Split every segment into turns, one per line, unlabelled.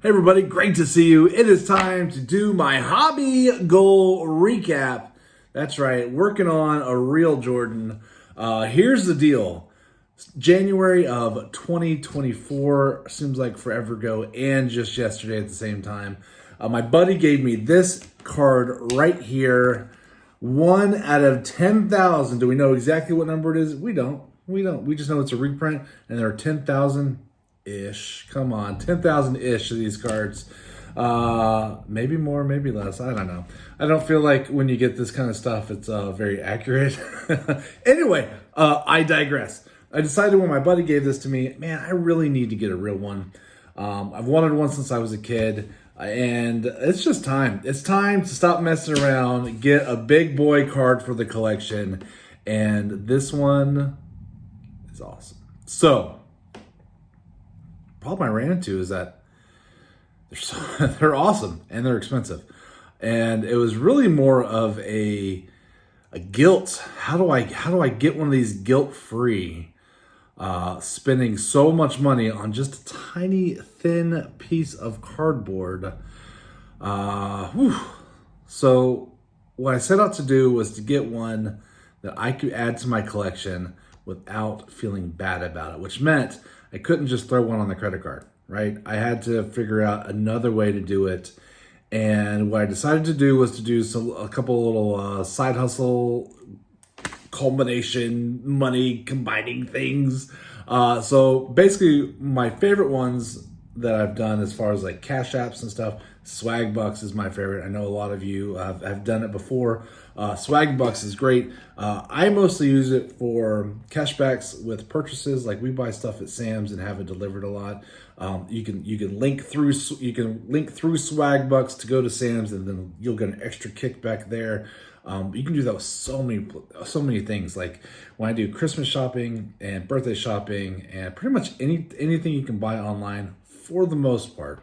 Hey everybody, great to see you. It is time to do my hobby goal recap. That's right, working on a real Jordan. Here's the deal. January of 2024 seems like forever ago and just yesterday at the same time. My buddy gave me this card right here. 1 out of 10,000. Do we know exactly what number it is? We don't. We just know it's a reprint and there are 10,000-ish. Come on, 10,000-ish of these cards. Maybe more, maybe less. I don't know. I don't feel like when you get this kind of stuff, it's very accurate. Anyway, I digress. I decided when my buddy gave this to me, man, I really need to get a real one. I've wanted one since I was a kid, and it's just time. It's time to stop messing around, get a big boy card for the collection, and this one is awesome. So, problem I ran into is that they're awesome and they're expensive, and it was really more of a guilt. How do I get one of these guilt free? Spending so much money on just a tiny thin piece of cardboard. So what I set out to do was to get one that I could add to my collection without feeling bad about it, which meant I couldn't just throw one on the credit card, right? I had to figure out another way to do it. And what I decided to do was to do a couple little side hustle culmination money combining things. So basically my favorite ones that I've done as far as like cash apps and stuff, Swag Bucks is my favorite. I know a lot of you have done it before. Swag Bucks is great. I mostly use it for cashbacks with purchases. Like we buy stuff at Sam's and have it delivered a lot. You can link through Swag Bucks to go to Sam's, and then you'll get an extra kickback there. You can do that with so many things. Like when I do Christmas shopping and birthday shopping and pretty much anything you can buy online, for the most part,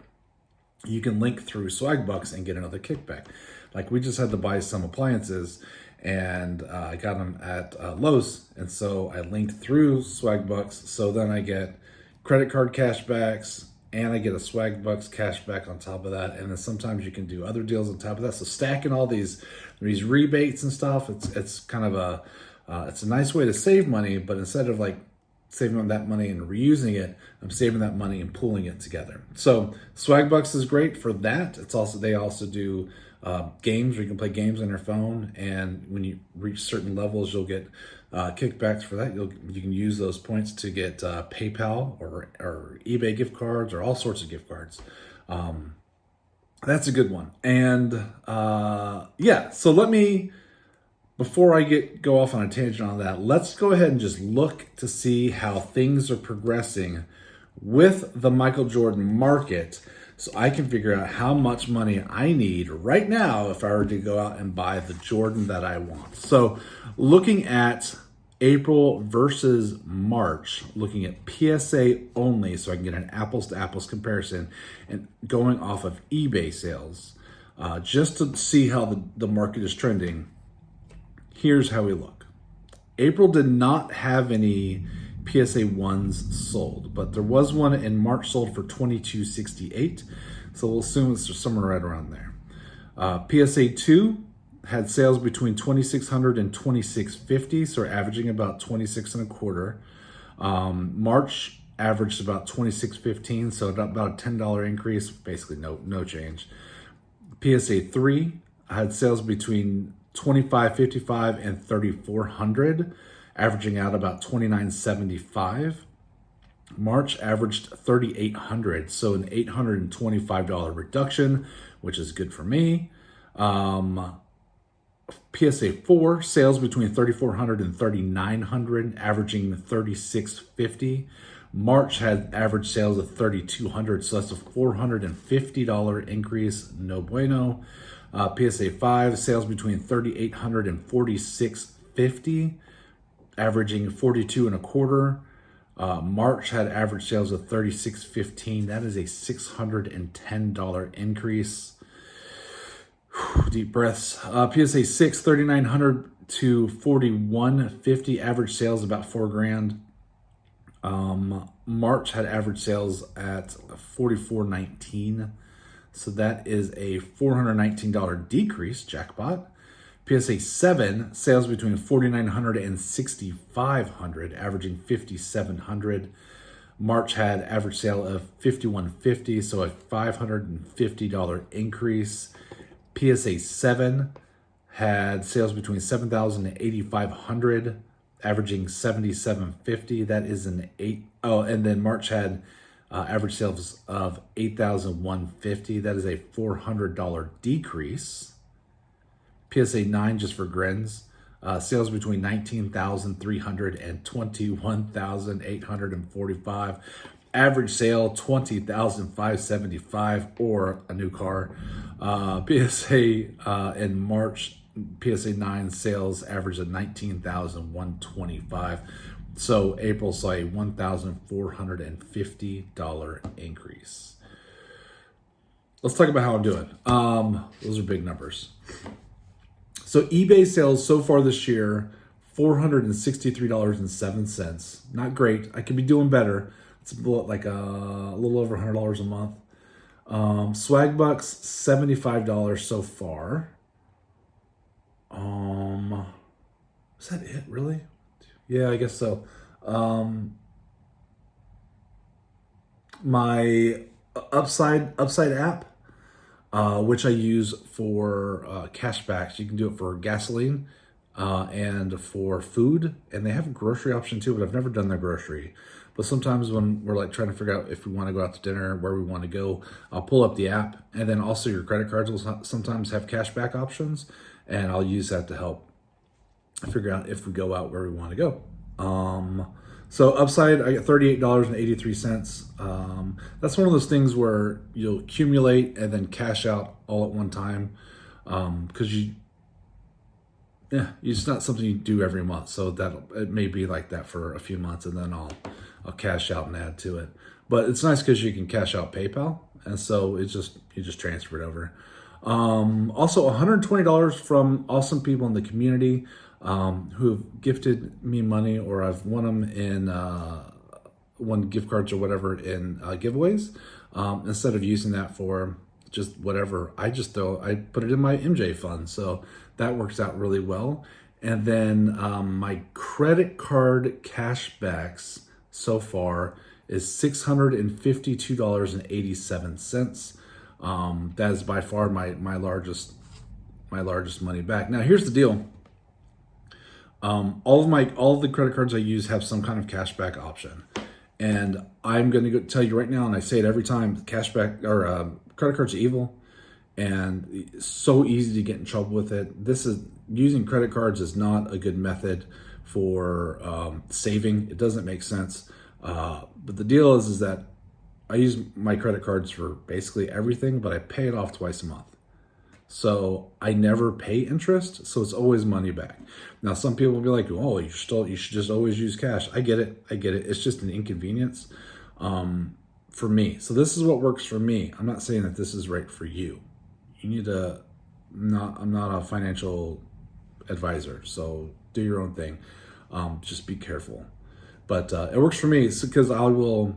you can link through Swag Bucks and get another kickback. Like we just had to buy some appliances, and I got them at Lowe's, and so I linked through Swag Bucks. So then I get credit card cashbacks, and I get a Swag Bucks cashback on top of that. And then sometimes you can do other deals on top of that. So stacking all these rebates and stuff, it's kind of it's a nice way to save money, but instead of like saving that money and reusing it, I'm saving that money and pooling it together. So Swag Bucks is great for that. They also do games where you can play games on your phone, and when you reach certain levels, you'll get kickbacks for that. You can use those points to get PayPal or eBay gift cards or all sorts of gift cards. That's a good one. And so before I go off on a tangent on that, let's go ahead and just look to see how things are progressing with the Michael Jordan market, so I can figure out how much money I need right now if I were to go out and buy the Jordan that I want. So looking at April versus March, looking at PSA only, so I can get an apples to apples comparison, and going off of eBay sales, just to see how the market is trending. Here's how we look. April did not have any PSA 1s sold, but there was one in March sold for $22.68. So we'll assume it's somewhere right around there. PSA 2 had sales between $2,600 and $2,650, so we're averaging about $26.25. March averaged about $26.15, so about a $10 increase, basically no change. PSA 3 had sales between $2,555 and $3,400, averaging out about $29.75. March averaged $3,800, so an $825 reduction, which is good for me. PSA 4 sales between $3,400 and $3,900, averaging $3,650. March had average sales of $3,200, so that's a $450 increase. No bueno. PSA 5 sales between $3,800 and $4,650, averaging $42.25. March had average sales of $3,615. That is a $610 increase. Deep breaths. PSA 6, $3,900 to $4,150. Average sales about $4,000. March had average sales at $44.19. So that is a $419 decrease, jackpot. PSA 7, sales between $4,900 and $6,500, averaging $5,700. March had average sale of $5,150, so a $550 increase. PSA 7 had sales between $7,000 and $8,500, averaging $7,750. That is an 8. Oh, and then March had average sales of $8,150. That is a $400 decrease. PSA 9, just for grins, sales between $19,300 and $21,845. Average sale $20,575 or a new car. PSA in March, PSA 9 sales averaged at $19,125. So April saw a $1,450 increase. Let's talk about how I'm doing. Those are big numbers. So eBay sales so far this year, $463.07. Not great. I could be doing better. It's like a little over $100 a month. Swagbucks, $75 so far. Is that it, really? Yeah, I guess so. My Upside app, which I use for cashbacks. You can do it for gasoline and for food, and they have a grocery option too, but I've never done their grocery. But sometimes when we're like trying to figure out if we want to go out to dinner, where we want to go, I'll pull up the app, and then also your credit cards will sometimes have cashback options, and I'll use that to help figure out if we go out where we want to go. So Upside, I get $38.83. That's one of those things where you'll accumulate and then cash out all at one time, because it's not something you do every month. So it may be like that for a few months, and then I'll cash out and add to it. But it's nice because you can cash out PayPal, and so you just transfer it over. Also, $120 from awesome people in the community who have gifted me money, or I've won them in won gift cards or whatever in giveaways. Instead of using that for just whatever, I put it in my MJ fund, so that works out really well. And then my credit card cashbacks so far is $652.87. That is by far my largest money back. Now here's the deal. All of the credit cards I use have some kind of cashback option, and I'm going to tell you right now, and I say it every time: cashback or credit cards are evil, and it's so easy to get in trouble with it. Using credit cards is not a good method for saving. It doesn't make sense. But the deal is that I use my credit cards for basically everything, but I pay it off twice a month. So I never pay interest, so it's always money back. Now, some people will be like, "Oh, you should just always use cash." I get it. It's just an inconvenience for me. So this is what works for me. I'm not saying that this is right for you. You need to. I'm not a financial advisor, so do your own thing. Just be careful. But it works for me because I will.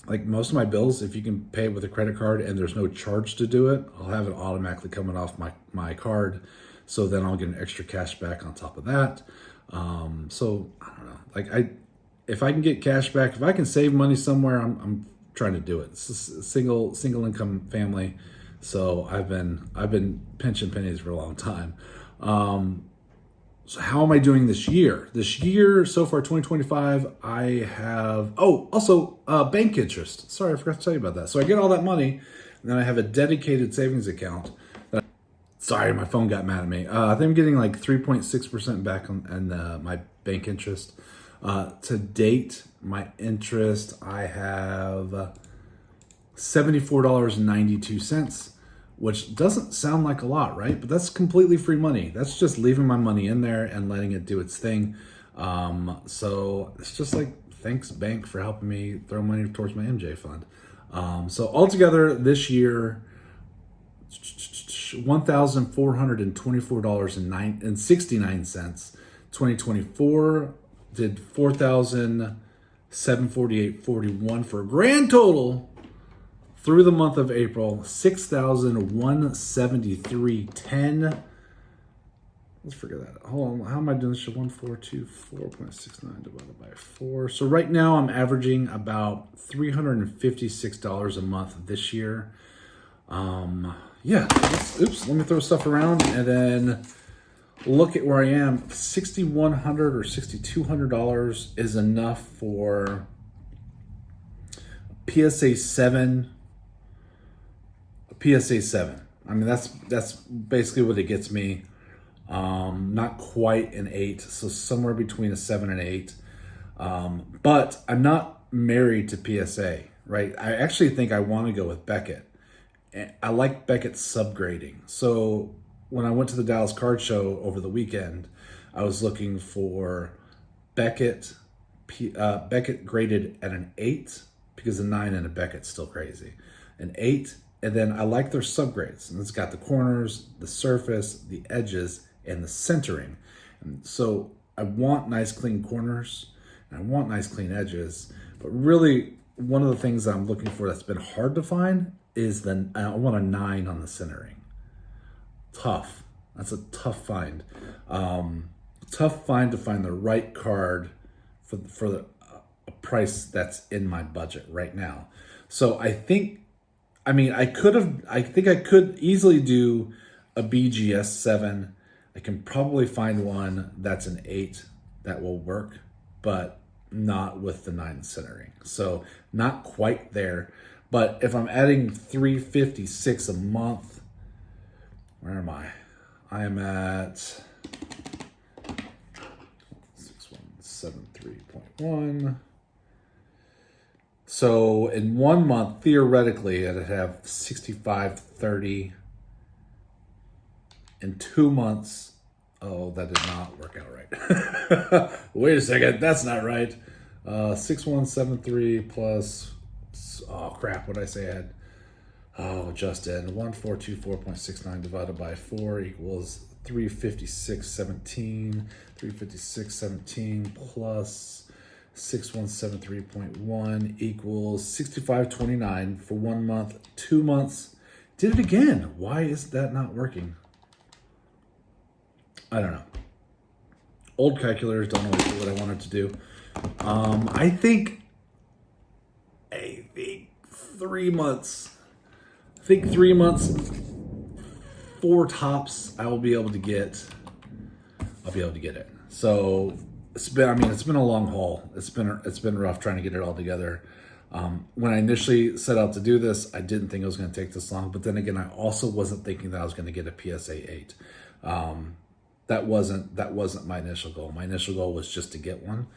Like most of my bills, if you can pay it with a credit card and there's no charge to do it, I'll have it automatically coming off my card. So then I'll get an extra cash back on top of that. So I don't know. If I can get cash back, if I can save money somewhere, I'm trying to do it. It's a single income family, so I've been pinching pennies for a long time. So how am I doing this year? This year, so far, 2025, I have... Oh, also, bank interest. Sorry, I forgot to tell you about that. So I get all that money, and then I have a dedicated savings account. Sorry, my phone got mad at me. I think I'm getting like 3.6% back on my bank interest. To date, my interest, I have $74.92. Which doesn't sound like a lot, right? But that's completely free money. That's just leaving my money in there and letting it do its thing. So it's just like, thanks, bank, for helping me throw money towards my MJ fund. So altogether this year, $1,424.69. 2024 did $4,600. $748.41 for a grand total through the month of April, $6,173.10. Let's figure that out. Hold on. How am I doing this? 1424.69 divided by 4. So right now I'm averaging about $356 a month this year. Yeah. Oops. Let me throw stuff around and then look at where I am. $6,100 or $6,200 is enough for PSA 7. PSA 7. I mean, that's basically what it gets me. Not quite an 8, so somewhere between a 7 and 8. But I'm not married to PSA, right? I actually think I want to go with Beckett. I like Beckett's subgrading. So when I went to the Dallas Card Show over the weekend, I was looking for Beckett graded at an 8, because a 9 and a Beckett's still crazy. An 8, and then I like their subgrades. And it's got the corners, the surface, the edges, and the centering. And so I want nice clean corners, and I want nice clean edges. But really, one of the things that I'm looking for that's been hard to find is I want a 9 on the centering. Tough. That's a tough find. Tough find to find the right card for a price that's in my budget right now. So I think I could easily do a BGS 7. I can probably find one that's an 8 that will work, but not with the 9 centering. So not quite there. But if I'm adding $356 a month, where am I? I am at 6173.1. So in 1 month, theoretically, I'd have 6530. In 2 months, oh, that did not work out right. Wait a second, that's not right. 6173 plus, oh crap, what did I say I had? Oh, just in 1424.69 divided by 4 equals 356.17. 356.17 plus 6173.1 equals 6529 for 1 month. 2 months, did it again. Why is that not working? I don't know. Old calculators don't always do what I wanted to do. I think 3 months. I think 3 months, 4 tops. I'll be able to get it. So it's been a long haul. It's been rough trying to get it all together. When I initially set out to do this, I didn't think it was going to take this long. But then again, I also wasn't thinking that I was going to get a PSA 8. That wasn't my initial goal. My initial goal was just to get one.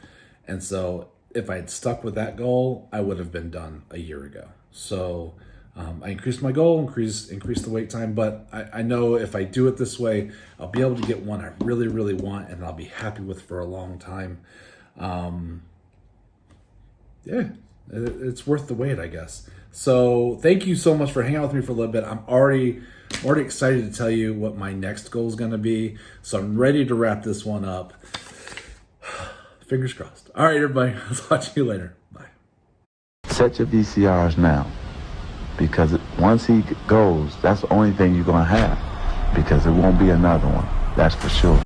And so if I had stuck with that goal, I would have been done a year ago. So I increased my goal, increased the wait time, but I know if I do it this way, I'll be able to get one I really, really want and I'll be happy with for a long time. Yeah, it's worth the wait, I guess. So thank you so much for hanging out with me for a little bit. I'm already excited to tell you what my next goal is going to be. So I'm ready to wrap this one up. Fingers crossed. All right, everybody. I'll talk to you later. Bye.
Set your VCRs now, because once he goes, that's the only thing you're going to have, because it won't be another one. That's for sure.